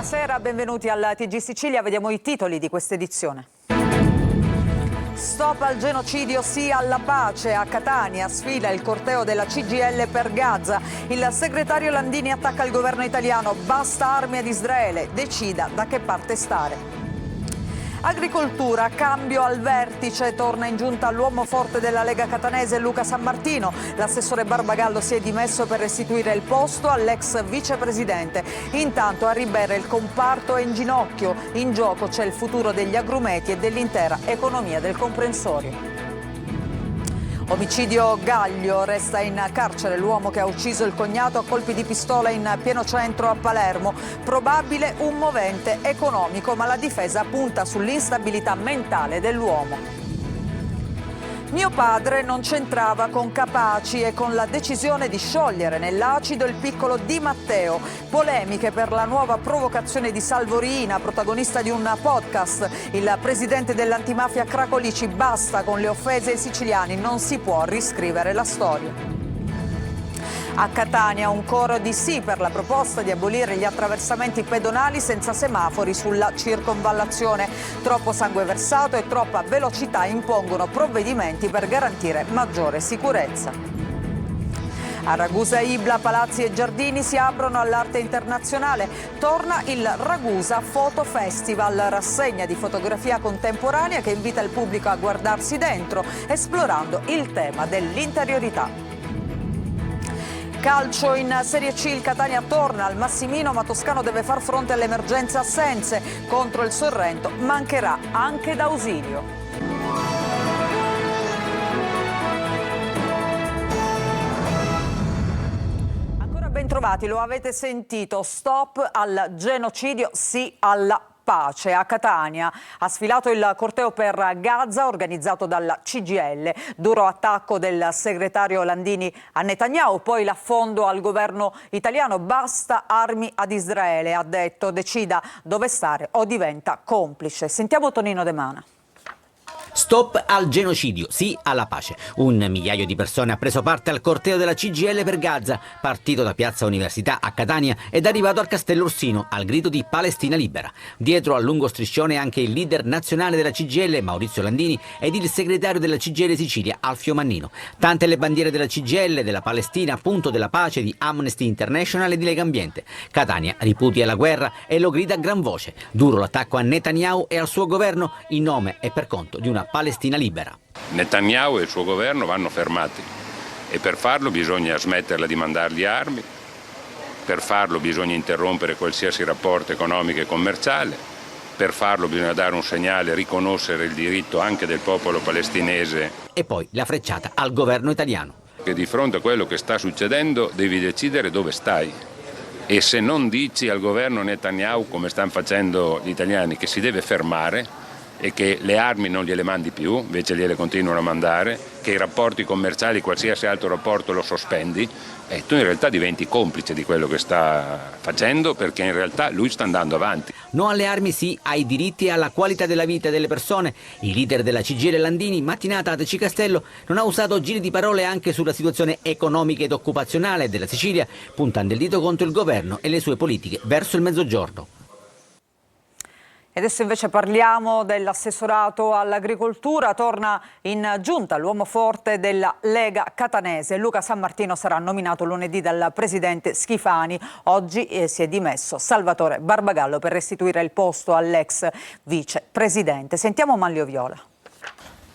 Buonasera, benvenuti al TG Sicilia. Vediamo i titoli di questa edizione. Stop al genocidio, sì alla pace. A Catania sfila il corteo della CGIL per Gaza. Il segretario Landini attacca il governo italiano. Basta armi ad Israele. Decida da che parte stare. Agricoltura, cambio al vertice, torna in giunta l'uomo forte della Lega catanese Luca Sammartino. L'assessore Barbagallo si è dimesso per restituire il posto all'ex vicepresidente. Intanto a Ribera il comparto è in ginocchio, in gioco c'è il futuro degli agrumeti e dell'intera economia del comprensorio. Omicidio Gaglio, resta in carcere l'uomo che ha ucciso il cognato a colpi di pistola in pieno centro a Palermo. Probabile un movente economico, ma la difesa punta sull'instabilità mentale dell'uomo. Mio padre non c'entrava con Capaci e con la decisione di sciogliere nell'acido il piccolo Di Matteo. Polemiche per la nuova provocazione di Salvo Riina, protagonista di un podcast. Il presidente dell'antimafia Cracolici: basta con le offese ai siciliani, non si può riscrivere la storia. A Catania un coro di sì per la proposta di abolire gli attraversamenti pedonali senza semafori sulla circonvallazione. Troppo sangue versato e troppa velocità impongono provvedimenti per garantire maggiore sicurezza. A Ragusa Ibla, palazzi e giardini si aprono all'arte internazionale. Torna il Ragusa Photo Festival, rassegna di fotografia contemporanea che invita il pubblico a guardarsi dentro, esplorando il tema dell'interiorità. Calcio in Serie C, il Catania torna al Massimino, ma Toscano deve far fronte all'emergenza assenze. Contro il Sorrento mancherà anche D'Ausilio. Ancora ben trovati, lo avete sentito, stop al genocidio, sì alla pace. A Catania ha sfilato il corteo per Gaza organizzato dalla CGIL, duro attacco del segretario Landini a Netanyahu, poi l'affondo al governo italiano. Basta armi ad Israele, ha detto, decida dove stare o diventa complice. Sentiamo Tonino De Mana. Stop al genocidio, sì alla pace. Un migliaio di persone ha preso parte al corteo della CGIL per Gaza, partito da Piazza Università a Catania ed arrivato al Castello Orsino al grido di Palestina libera. Dietro al lungo striscione anche il leader nazionale della CGIL Maurizio Landini ed il segretario della CGIL Sicilia Alfio Mannino. Tante le bandiere della CGIL, della Palestina, punto della pace, di Amnesty International e di Legambiente. Catania ripudia la guerra e lo grida a gran voce. Duro l'attacco a Netanyahu e al suo governo in nome e per conto di una Palestina libera. Netanyahu e il suo governo vanno fermati e per farlo bisogna smetterla di mandargli armi, per farlo bisogna interrompere qualsiasi rapporto economico e commerciale, per farlo bisogna dare un segnale, riconoscere il diritto anche del popolo palestinese. E poi la frecciata al governo italiano. Che di fronte a quello che sta succedendo devi decidere dove stai. E se non dici al governo Netanyahu, come stanno facendo gli italiani, che si deve fermare e che le armi non gliele mandi più, invece gliele continuano a mandare, che i rapporti commerciali, qualsiasi altro rapporto lo sospendi, e tu in realtà diventi complice di quello che sta facendo, perché in realtà lui sta andando avanti. No alle armi, sì ai diritti e alla qualità della vita delle persone. Il leader della CGIL Landini, mattinata a Teci Castello, non ha usato giri di parole anche sulla situazione economica ed occupazionale della Sicilia, puntando il dito contro il governo e le sue politiche verso il Mezzogiorno. E adesso invece parliamo dell'assessorato all'agricoltura. Torna in giunta l'uomo forte della Lega catanese. Luca Sammartino sarà nominato lunedì dal presidente Schifani. Oggi si è dimesso Salvatore Barbagallo per restituire il posto all'ex vicepresidente. Sentiamo Manlio Viola.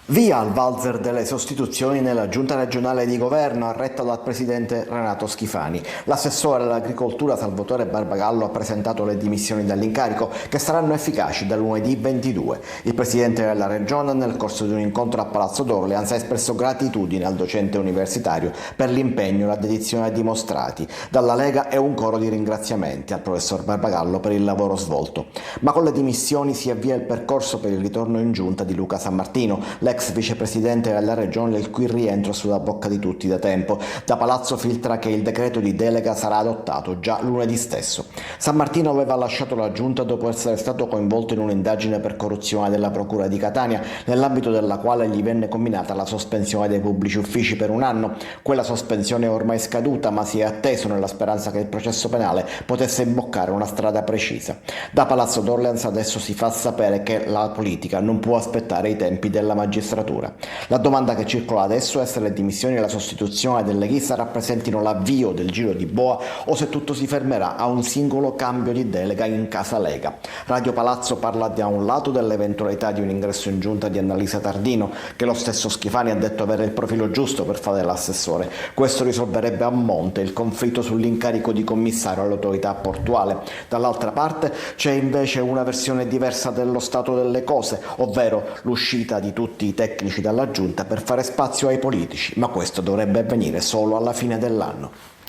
Via al valzer delle sostituzioni nella giunta regionale di governo retta dal presidente Renato Schifani. L'assessore all'agricoltura Salvatore Barbagallo ha presentato le dimissioni dall'incarico che saranno efficaci da lunedì 22. Il presidente della regione nel corso di un incontro a Palazzo d'Orleans ha espresso gratitudine al docente universitario per l'impegno e la dedizione dimostrati. Dalla Lega è un coro di ringraziamenti al professor Barbagallo per il lavoro svolto. Ma con le dimissioni si avvia il percorso per il ritorno in giunta di Luca Sammartino, l'ex l'ex vicepresidente della regione, il cui rientro è sulla bocca di tutti da tempo. Da Palazzo filtra che il decreto di delega sarà adottato già lunedì stesso. San Martino aveva lasciato la giunta dopo essere stato coinvolto in un'indagine per corruzione della procura di Catania, nell'ambito della quale gli venne comminata la sospensione dei pubblici uffici per un anno. Quella sospensione è ormai scaduta, ma si è atteso nella speranza che il processo penale potesse imboccare una strada precisa. Da Palazzo d'Orleans adesso si fa sapere che la politica non può aspettare i tempi della magistratura. La domanda che circola adesso è se le dimissioni e la sostituzione del leghista rappresentino l'avvio del giro di boa o se tutto si fermerà a un singolo cambio di delega in casa Lega. Radio Palazzo parla da un lato dell'eventualità di un ingresso in giunta di Annalisa Tardino, che lo stesso Schifani ha detto avere il profilo giusto per fare l'assessore. Questo risolverebbe a monte il conflitto sull'incarico di commissario all'autorità portuale. Dall'altra parte c'è invece una versione diversa dello stato delle cose, ovvero l'uscita di tutti i tecnici dalla giunta per fare spazio ai politici, ma questo dovrebbe avvenire solo alla fine dell'anno.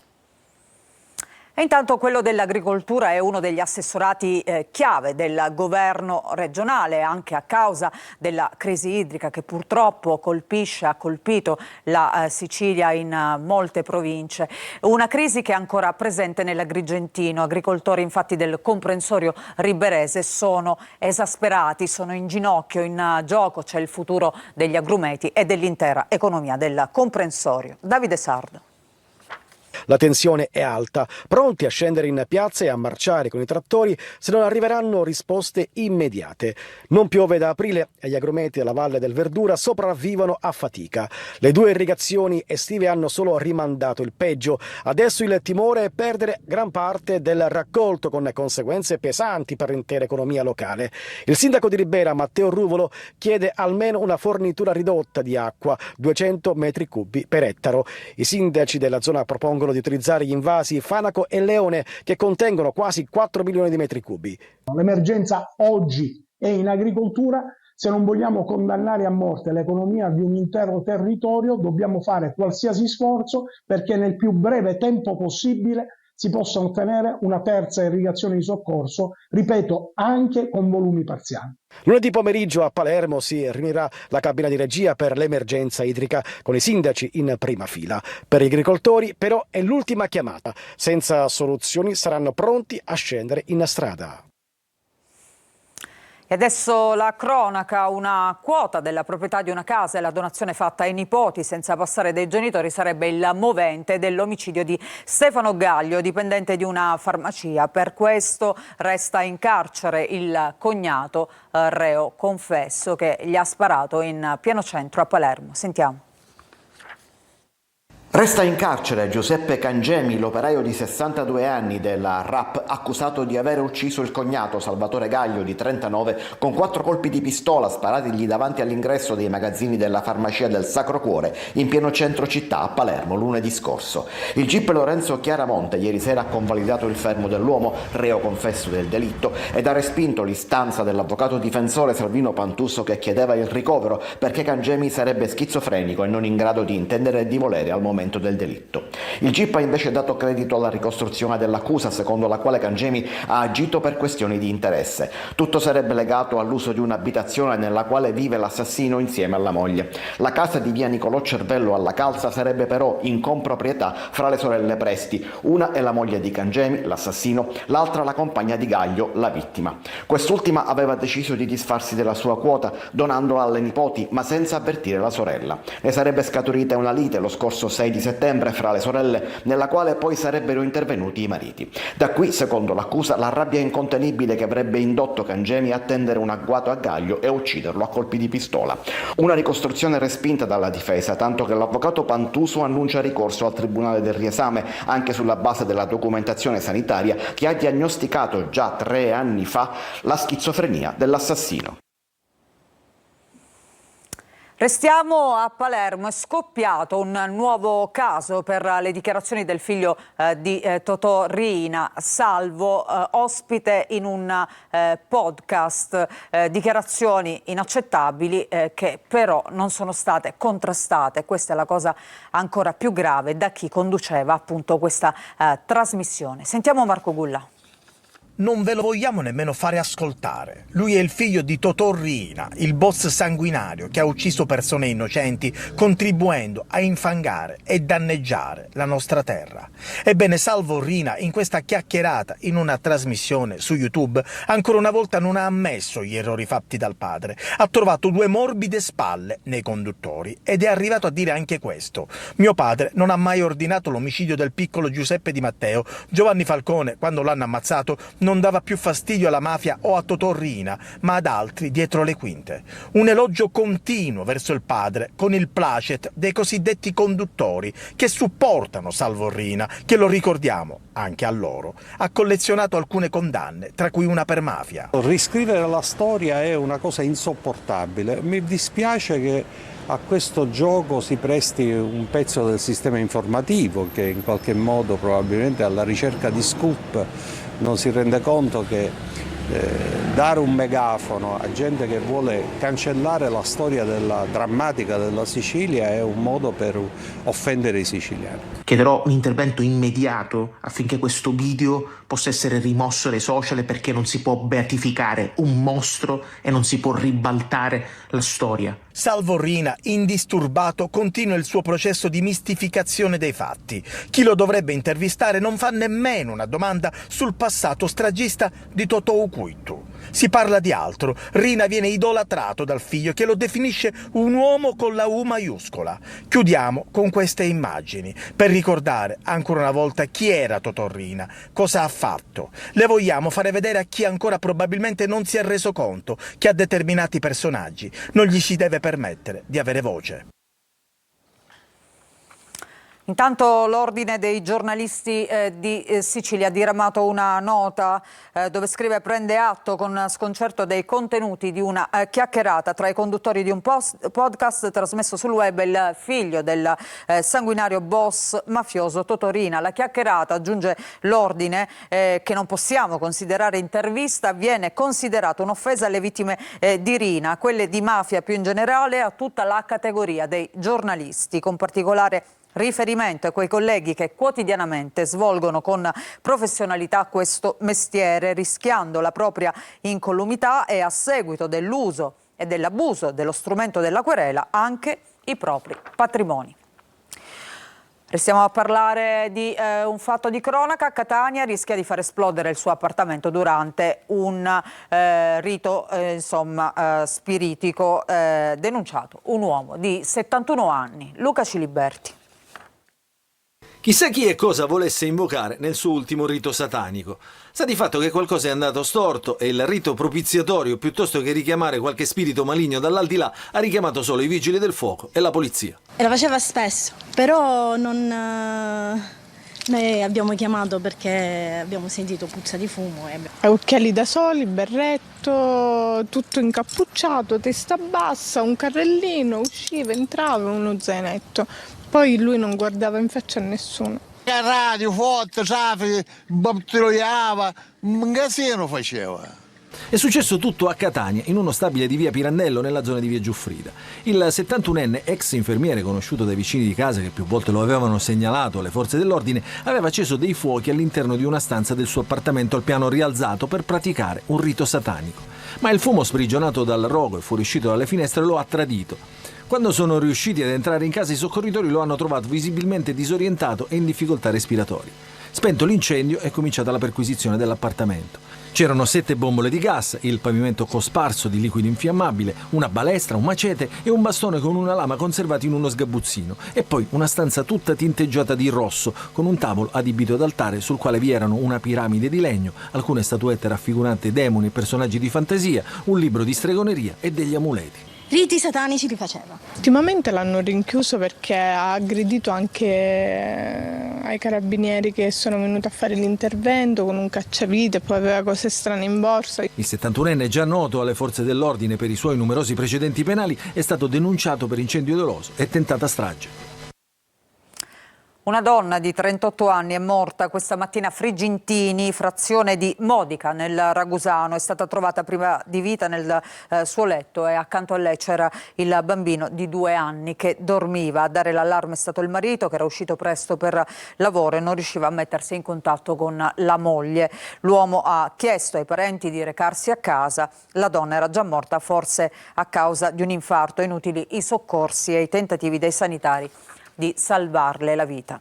E intanto quello dell'agricoltura è uno degli assessorati chiave del governo regionale, anche a causa della crisi idrica che purtroppo ha colpito la Sicilia in molte province. Una crisi che è ancora presente nell'Agrigentino. Agricoltori infatti del comprensorio riberese sono esasperati, sono in ginocchio, in gioco c'è il futuro degli agrumeti e dell'intera economia del comprensorio. Davide Sardo. La tensione è alta, pronti a scendere in piazza e a marciare con i trattori se non arriveranno risposte immediate. Non piove da aprile e gli agrumeti della Valle del Verdura sopravvivono a fatica. Le 2 irrigazioni estive hanno solo rimandato il peggio. Adesso il timore è perdere gran parte del raccolto, con conseguenze pesanti per l'intera economia locale. Il sindaco di Ribera, Matteo Ruvolo, chiede almeno una fornitura ridotta di acqua, 200 metri cubi per ettaro. I sindaci della zona propongono di utilizzare gli invasi Fanaco e Leone, che contengono quasi 4 milioni di metri cubi. L'emergenza oggi è in agricoltura. Se non vogliamo condannare a morte l'economia di un intero territorio, dobbiamo fare qualsiasi sforzo perché nel più breve tempo possibile si possa ottenere una terza irrigazione di soccorso, ripeto, anche con volumi parziali. Lunedì pomeriggio a Palermo si riunirà la cabina di regia per l'emergenza idrica con i sindaci in prima fila. Per gli agricoltori però è l'ultima chiamata. Senza soluzioni saranno pronti a scendere in strada. E adesso la cronaca: una quota della proprietà di una casa e la donazione fatta ai nipoti senza passare dai genitori sarebbe il movente dell'omicidio di Stefano Gaglio, dipendente di una farmacia. Per questo resta in carcere il cognato, reo confesso, che gli ha sparato in pieno centro a Palermo. Sentiamo. Resta in carcere Giuseppe Cangemi, l'operaio di 62 anni della RAP, accusato di aver ucciso il cognato Salvatore Gaglio, di 39, con 4 colpi di pistola sparatigli davanti all'ingresso dei magazzini della farmacia del Sacro Cuore in pieno centro città a Palermo lunedì scorso. Il GIP Lorenzo Chiaramonte ieri sera ha convalidato il fermo dell'uomo, reo confesso del delitto, ed ha respinto l'istanza dell'avvocato difensore Salvino Pantusso, che chiedeva il ricovero perché Cangemi sarebbe schizofrenico e non in grado di intendere e di volere al momento del delitto. Il GIP ha invece dato credito alla ricostruzione dell'accusa, secondo la quale Cangemi ha agito per questioni di interesse. Tutto sarebbe legato all'uso di un'abitazione nella quale vive l'assassino insieme alla moglie. La casa di via Nicolò Cervello alla Calza sarebbe però in comproprietà fra le sorelle Presti. Una è la moglie di Cangemi, l'assassino, l'altra la compagna di Gaglio, la vittima. Quest'ultima aveva deciso di disfarsi della sua quota donandola alle nipoti, ma senza avvertire la sorella. Ne sarebbe scaturita una lite lo scorso 6 di settembre fra le sorelle, nella quale poi sarebbero intervenuti i mariti. Da qui, secondo l'accusa, la rabbia incontenibile che avrebbe indotto Cangemi a tendere un agguato a Gaglio e ucciderlo a colpi di pistola. Una ricostruzione respinta dalla difesa, tanto che l'avvocato Pantuso annuncia ricorso al Tribunale del riesame, anche sulla base della documentazione sanitaria che ha diagnosticato già 3 anni fa la schizofrenia dell'assassino. Restiamo a Palermo. È scoppiato un nuovo caso per le dichiarazioni del figlio di Totò Riina, Salvo, ospite in un podcast. Dichiarazioni inaccettabili che però non sono state contrastate. Questa è la cosa ancora più grave da chi conduceva appunto questa trasmissione. Sentiamo Marco Gulla. non ve lo vogliamo nemmeno fare ascoltare. Lui è il figlio di Totò Riina, il boss sanguinario che ha ucciso persone innocenti, contribuendo a infangare e danneggiare la nostra terra. Ebbene, Salvo Riina, in questa chiacchierata in una trasmissione su YouTube, ancora una volta non ha ammesso gli errori fatti dal padre. Ha trovato 2 morbide spalle nei conduttori ed è arrivato a dire anche questo: mio padre non ha mai ordinato l'omicidio del piccolo Giuseppe Di Matteo. Giovanni Falcone, quando l'hanno ammazzato, non dava più fastidio alla mafia o a Totò Riina, ma ad altri dietro le quinte. Un elogio continuo verso il padre, con il placet dei cosiddetti conduttori che supportano Salvo Riina, che, lo ricordiamo anche a loro, ha collezionato alcune condanne, tra cui una per mafia. Riscrivere la storia è una cosa insopportabile. Mi dispiace che a questo gioco si presti un pezzo del sistema informativo che in qualche modo probabilmente alla ricerca di scoop non si rende conto che dare un megafono a gente che vuole cancellare la storia drammatica della Sicilia è un modo per offendere i siciliani. Chiederò un intervento immediato affinché questo video possa essere rimosso dai social, perché non si può beatificare un mostro e non si può ribaltare la storia. Salvo Riina, indisturbato, continua il suo processo di mistificazione dei fatti. Chi lo dovrebbe intervistare non fa nemmeno una domanda sul passato stragista di Totò Ukuitu. Si parla di altro. Riina viene idolatrato dal figlio, che lo definisce un uomo con la U maiuscola. Chiudiamo con queste immagini per ricordare ancora una volta chi era Totò Riina, cosa ha fatto. Le vogliamo fare vedere a chi ancora probabilmente non si è reso conto che a determinati personaggi non gli si deve permettere di avere voce. Intanto l'Ordine dei giornalisti di Sicilia ha diramato una nota dove scrive: prende atto con sconcerto dei contenuti di una chiacchierata tra i conduttori di un podcast trasmesso sul web il figlio del sanguinario boss mafioso Totò Riina. La chiacchierata, aggiunge l'Ordine, che non possiamo considerare intervista, viene considerata un'offesa alle vittime di Riina, quelle di mafia più in generale, a tutta la categoria dei giornalisti, con particolare riferimento a quei colleghi che quotidianamente svolgono con professionalità questo mestiere, rischiando la propria incolumità e, a seguito dell'uso e dell'abuso dello strumento della querela, anche i propri patrimoni. Restiamo a parlare di un fatto di cronaca. A Catania rischia di far esplodere il suo appartamento durante un rito spiritico, denunciato un uomo di 71 anni, Luca Ciliberti. Chissà chi e cosa volesse invocare nel suo ultimo rito satanico. Sta di fatto che qualcosa è andato storto e il rito propiziatorio, piuttosto che richiamare qualche spirito maligno dall'aldilà, ha richiamato solo i vigili del fuoco e la polizia. E lo faceva spesso, però non... Noi abbiamo chiamato perché abbiamo sentito puzza di fumo. Occhiali da sole, berretto, tutto incappucciato, testa bassa, un carrellino, usciva, entrava, uno zainetto. Poi lui non guardava in faccia a nessuno. La radio, foto, traffico, batteroiava, un casino faceva. È successo tutto a Catania, in uno stabile di via Pirandello, nella zona di via Giuffrida. Il 71enne, ex infermiere conosciuto dai vicini di casa che più volte lo avevano segnalato alle forze dell'ordine, aveva acceso dei fuochi all'interno di una stanza del suo appartamento al piano rialzato per praticare un rito satanico. Ma il fumo sprigionato dal rogo e fuoriuscito dalle finestre lo ha tradito. Quando sono riusciti ad entrare in casa, i soccorritori lo hanno trovato visibilmente disorientato e in difficoltà respiratorie. Spento l'incendio è cominciata la perquisizione dell'appartamento. C'erano 7 bombole di gas, il pavimento cosparso di liquido infiammabile, una balestra, un macete e un bastone con una lama conservati in uno sgabuzzino, e poi una stanza tutta tinteggiata di rosso con un tavolo adibito ad altare sul quale vi erano una piramide di legno, alcune statuette raffiguranti demoni e personaggi di fantasia, un libro di stregoneria e degli amuleti. Riti satanici li faceva. Ultimamente l'hanno rinchiuso perché ha aggredito anche ai carabinieri che sono venuti a fare l'intervento con un cacciavite, poi aveva cose strane in borsa. Il 71enne, già noto alle forze dell'ordine per i suoi numerosi precedenti penali, è stato denunciato per incendio doloso e tentata strage. Una donna di 38 anni è morta questa mattina a Frigintini, frazione di Modica, nel Ragusano. È stata trovata priva di vita nel suo letto e accanto a lei c'era il bambino di 2 anni che dormiva. A dare l'allarme è stato il marito, che era uscito presto per lavoro e non riusciva a mettersi in contatto con la moglie. L'uomo ha chiesto ai parenti di recarsi a casa. La donna era già morta, forse a causa di un infarto. Inutili i soccorsi e i tentativi dei sanitari di salvarle la vita.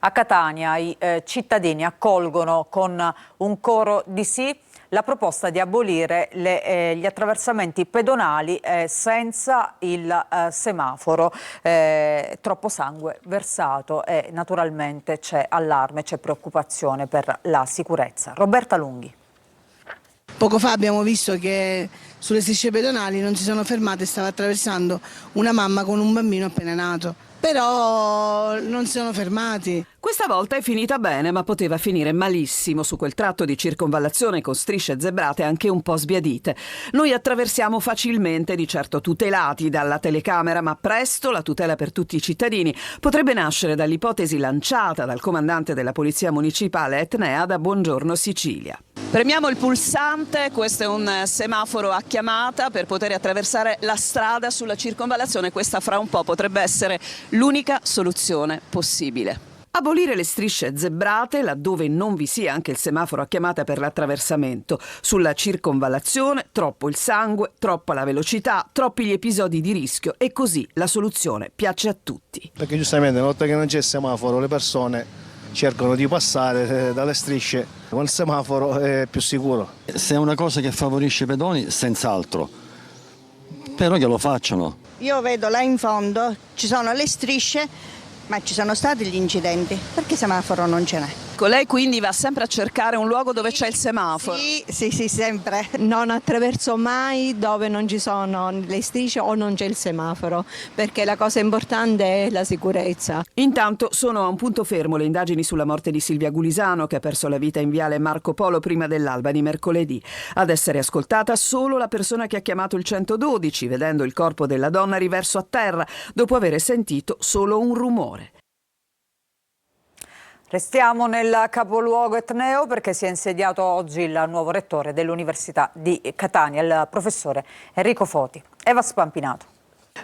A Catania i cittadini accolgono con un coro di sì la proposta di abolire gli attraversamenti pedonali senza il semaforo. Troppo sangue versato e naturalmente c'è allarme, c'è preoccupazione per la sicurezza. Roberta Lunghi. Poco fa abbiamo visto che sulle strisce pedonali non si sono fermate, stava attraversando una mamma con un bambino appena nato, però non si sono fermati. Questa volta è finita bene, ma poteva finire malissimo su quel tratto di circonvallazione con strisce zebrate anche un po' sbiadite. Noi attraversiamo facilmente, di certo tutelati dalla telecamera, ma presto la tutela per tutti i cittadini potrebbe nascere dall'ipotesi lanciata dal comandante della Polizia Municipale Etnea da Buongiorno Sicilia. Premiamo il pulsante, questo è un semaforo a chiamata per poter attraversare la strada sulla circonvallazione. Questa fra un po' potrebbe essere l'unica soluzione possibile. Abolire le strisce zebrate laddove non vi sia anche il semaforo a chiamata per l'attraversamento. Sulla circonvallazione troppo il sangue, troppa la velocità, troppi gli episodi di rischio e così la soluzione piace a tutti. Perché giustamente una volta che non c'è il semaforo le persone cercano di passare dalle strisce, con il semaforo è più sicuro. Se è una cosa che favorisce i pedoni, senz'altro, però che lo facciano. Io vedo là in fondo, ci sono le strisce, ma ci sono stati gli incidenti, perché semaforo non ce n'è. Lei quindi va sempre a cercare un luogo dove c'è il semaforo? Sì, sempre. Non attraverso mai dove non ci sono le strisce o non c'è il semaforo, perché la cosa importante è la sicurezza. Intanto sono a un punto fermo le indagini sulla morte di Silvia Gulisano, che ha perso la vita in viale Marco Polo prima dell'alba di mercoledì. Ad essere ascoltata solo la persona che ha chiamato il 112, vedendo il corpo della donna riverso a terra, dopo aver sentito solo un rumore. Restiamo nel capoluogo etneo perché si è insediato oggi il nuovo rettore dell'Università di Catania, il professore Enrico Foti. Eva Spampinato.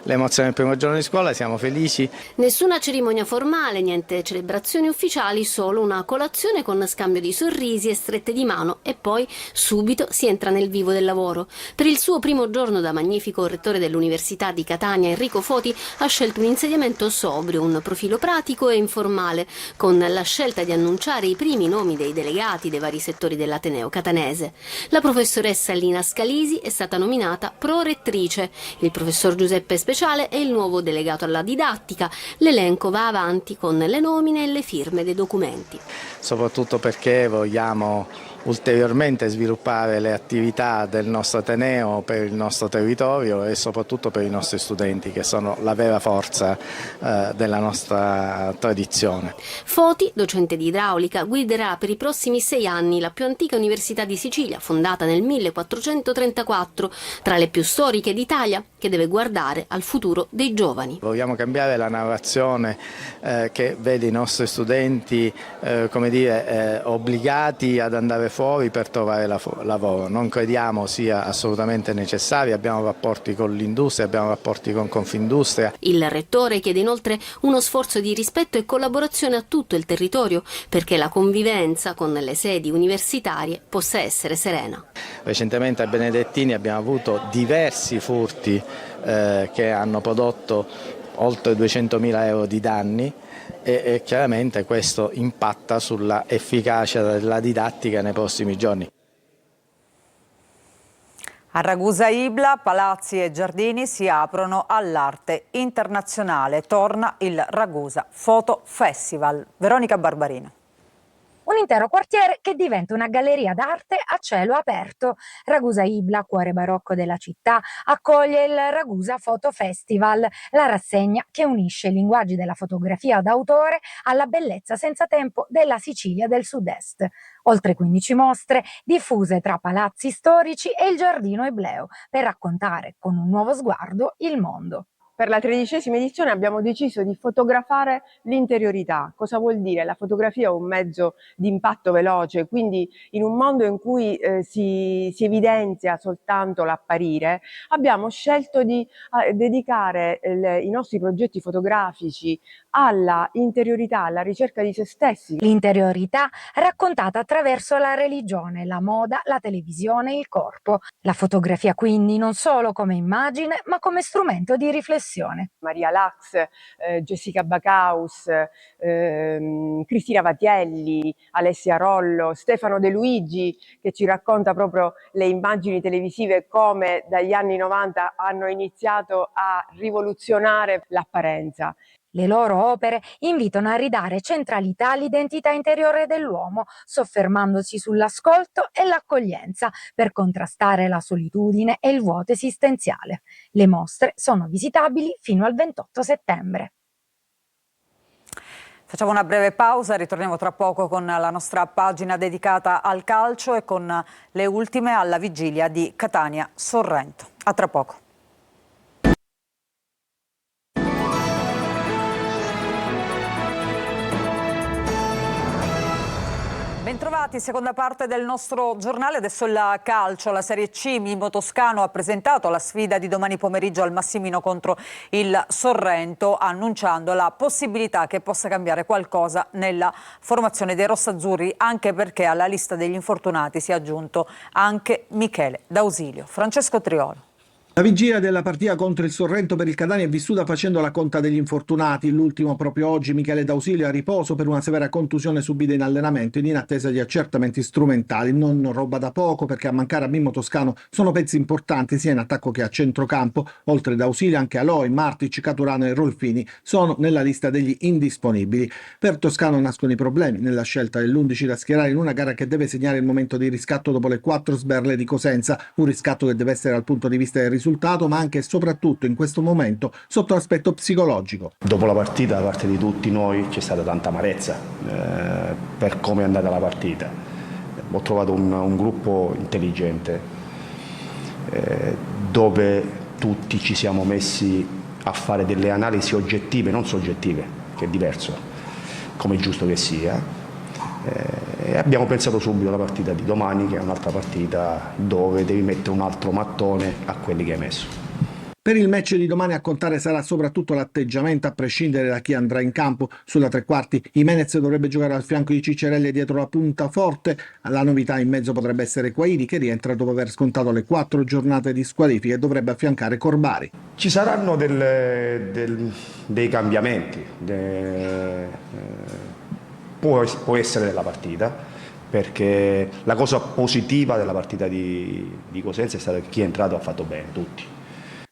L'emozione del primo giorno di scuola, siamo felici. Nessuna cerimonia formale, niente celebrazioni ufficiali, solo una colazione con scambio di sorrisi e strette di mano e poi subito si entra nel vivo del lavoro. Per il suo primo giorno da magnifico rettore dell'Università di Catania, Enrico Foti ha scelto un insediamento sobrio, un profilo pratico e informale, con la scelta di annunciare i primi nomi dei delegati dei vari settori dell'Ateneo catanese. La professoressa Lina Scalisi è stata nominata prorettrice, il professor Giuseppe Speciale è il nuovo delegato alla didattica. L'elenco va avanti con le nomine e le firme dei documenti. Soprattutto perché vogliamo ulteriormente sviluppare le attività del nostro Ateneo per il nostro territorio e soprattutto per i nostri studenti, che sono la vera forza della nostra tradizione. Foti, docente di idraulica, guiderà per i prossimi 6 anni la più antica università di Sicilia, fondata nel 1434, tra le più storiche d'Italia, che deve guardare al futuro dei giovani. Vogliamo cambiare la narrazione che vede i nostri studenti obbligati ad andare fuori per trovare lavoro. Non crediamo sia assolutamente necessario, abbiamo rapporti con l'industria, abbiamo rapporti con Confindustria. Il rettore chiede inoltre uno sforzo di rispetto e collaborazione a tutto il territorio perché la convivenza con le sedi universitarie possa essere serena. Recentemente a Benedettini abbiamo avuto diversi furti che hanno prodotto oltre 200.000 euro di danni e chiaramente questo impatta sulla efficacia della didattica nei prossimi giorni. A Ragusa Ibla, palazzi e giardini si aprono all'arte internazionale. Torna il Ragusa Photo Festival. Veronica Barbarino. Un intero quartiere che diventa una galleria d'arte a cielo aperto. Ragusa Ibla, cuore barocco della città, accoglie il Ragusa Photo Festival, la rassegna che unisce i linguaggi della fotografia d'autore alla bellezza senza tempo della Sicilia del sud-est. Oltre 15 mostre diffuse tra palazzi storici e il giardino ebleo per raccontare con un nuovo sguardo il mondo. Per la 13ª edizione abbiamo deciso di fotografare l'interiorità. Cosa vuol dire? La fotografia è un mezzo di impatto veloce, quindi in un mondo in cui si evidenzia soltanto l'apparire, abbiamo scelto di dedicare i nostri progetti fotografici alla interiorità, alla ricerca di se stessi. L'interiorità raccontata attraverso la religione, la moda, la televisione, il corpo. La fotografia quindi non solo come immagine, ma come strumento di riflessione. Maria Lax, Jessica Bacaus, Cristina Vatielli, Alessia Rollo, Stefano De Luigi, che ci racconta proprio le immagini televisive come dagli anni 90 hanno iniziato a rivoluzionare l'apparenza. Le loro opere invitano a ridare centralità all'identità interiore dell'uomo, soffermandosi sull'ascolto e l'accoglienza per contrastare la solitudine e il vuoto esistenziale. Le mostre sono visitabili fino al 28 settembre. Facciamo una breve pausa, ritorniamo tra poco con la nostra pagina dedicata al calcio e con le ultime alla vigilia di Catania-Sorrento. A tra poco. Bentrovati, seconda parte del nostro giornale, adesso il calcio, la Serie C. Mimmo Toscano ha presentato la sfida di domani pomeriggio al Massimino contro il Sorrento, annunciando la possibilità che possa cambiare qualcosa nella formazione dei rossazzurri, anche perché alla lista degli infortunati si è aggiunto anche Michele D'Ausilio. Francesco Triolo. La vigilia della partita contro il Sorrento per il Catania è vissuta facendo la conta degli infortunati. L'ultimo proprio oggi, Michele D'Ausilio, a riposo per una severa contusione subita in allenamento in attesa di accertamenti strumentali. Non roba da poco, perché a mancare a Mimmo Toscano sono pezzi importanti sia in attacco che a centrocampo. Oltre D'Ausilio anche Aloi, Martic, Caturano e Rolfini sono nella lista degli indisponibili. Per Toscano nascono i problemi nella scelta dell'11 da schierare in una gara che deve segnare il momento di riscatto dopo le 4 sberle di Cosenza, un riscatto che deve essere dal punto di vista del risultato, ma anche e soprattutto in questo momento sotto l'aspetto psicologico. Dopo la partita, da parte di tutti noi, c'è stata tanta amarezza per come è andata la partita. Ho trovato un gruppo intelligente dove tutti ci siamo messi a fare delle analisi oggettive, non soggettive, che è diverso, come è giusto che sia. E abbiamo pensato subito alla partita di domani, che è un'altra partita dove devi mettere un altro mattone a quelli che hai messo. Per il match di domani a contare sarà soprattutto l'atteggiamento, a prescindere da chi andrà in campo. Sulla tre quarti Jimenez dovrebbe giocare al fianco di Ciccerelli dietro la punta forte. La novità in mezzo potrebbe essere Quaini, che rientra dopo aver scontato le 4 giornate di squalifica e dovrebbe affiancare Corbari. Ci saranno dei cambiamenti, può essere della partita, perché la cosa positiva della partita di Cosenza è stata che chi è entrato ha fatto bene, tutti.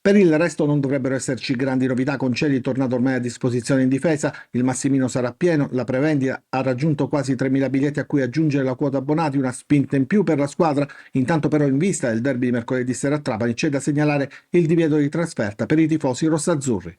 Per il resto non dovrebbero esserci grandi novità, Concelli tornato ormai a disposizione in difesa, il Massimino sarà pieno, la prevendita ha raggiunto quasi 3.000 biglietti a cui aggiungere la quota abbonati, una spinta in più per la squadra. Intanto però in vista del derby di mercoledì sera a Trapani c'è da segnalare il divieto di trasferta per i tifosi rossazzurri.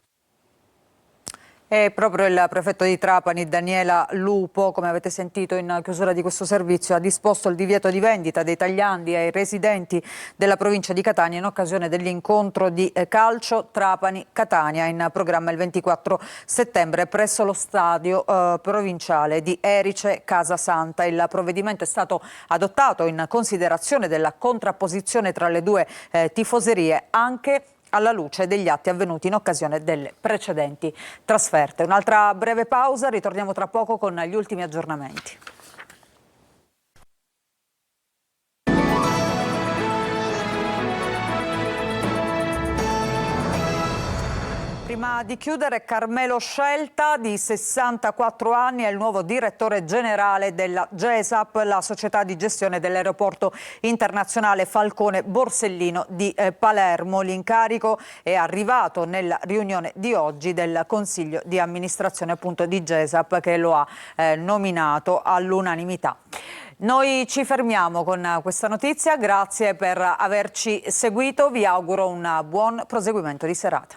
E proprio il prefetto di Trapani, Daniela Lupo, come avete sentito in chiusura di questo servizio, ha disposto il divieto di vendita dei tagliandi ai residenti della provincia di Catania in occasione dell'incontro di calcio Trapani-Catania in programma il 24 settembre presso lo stadio provinciale di Erice Casasanta. Il provvedimento è stato adottato in considerazione della contrapposizione tra le due tifoserie, anche alla luce degli atti avvenuti in occasione delle precedenti trasferte. Un'altra breve pausa, ritorniamo tra poco con gli ultimi aggiornamenti. Prima di chiudere, Carmelo Scelta, di 64 anni, è il nuovo direttore generale della GESAP, la società di gestione dell'aeroporto internazionale Falcone Borsellino di Palermo. L'incarico è arrivato nella riunione di oggi del Consiglio di amministrazione appunto di GESAP, che lo ha nominato all'unanimità. Noi ci fermiamo con questa notizia, grazie per averci seguito, vi auguro un buon proseguimento di serata.